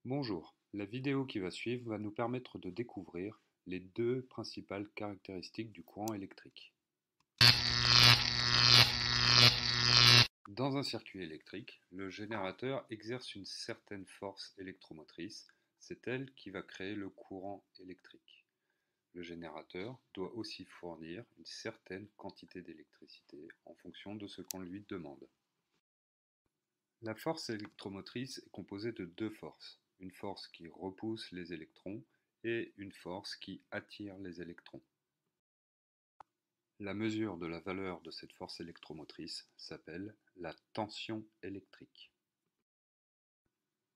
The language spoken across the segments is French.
Bonjour, la vidéo qui va suivre va nous permettre de découvrir les deux principales caractéristiques du courant électrique. Dans un circuit électrique, le générateur exerce une certaine force électromotrice, c'est elle qui va créer le courant électrique. Le générateur doit aussi fournir une certaine quantité d'électricité en fonction de ce qu'on lui demande. La force électromotrice est composée de deux forces, une force qui repousse les électrons et une force qui attire les électrons. La mesure de la valeur de cette force électromotrice s'appelle la tension électrique.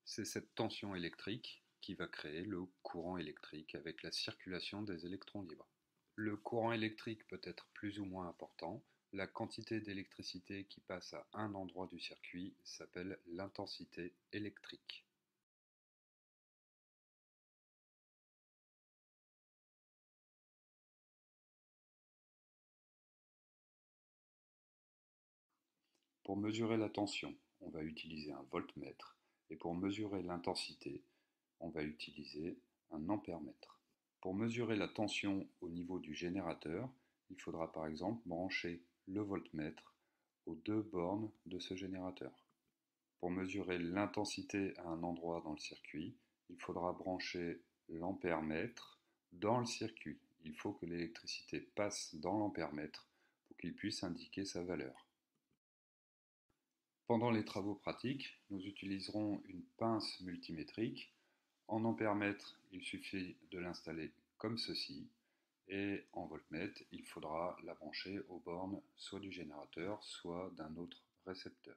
C'est cette tension électrique qui va créer le courant électrique avec la circulation des électrons libres. Le courant électrique peut être plus ou moins important. La quantité d'électricité qui passe à un endroit du circuit s'appelle l'intensité électrique. Pour mesurer la tension, on va utiliser un voltmètre et pour mesurer l'intensité, on va utiliser un ampèremètre. Pour mesurer la tension au niveau du générateur, il faudra par exemple brancher le voltmètre aux deux bornes de ce générateur. Pour mesurer l'intensité à un endroit dans le circuit, il faudra brancher l'ampèremètre dans le circuit. Il faut que l'électricité passe dans l'ampèremètre pour qu'il puisse indiquer sa valeur. Pendant les travaux pratiques, nous utiliserons une pince multimétrique. En ampèremètre, il suffit de l'installer comme ceci, et en voltmètre, il faudra la brancher aux bornes soit du générateur, soit d'un autre récepteur.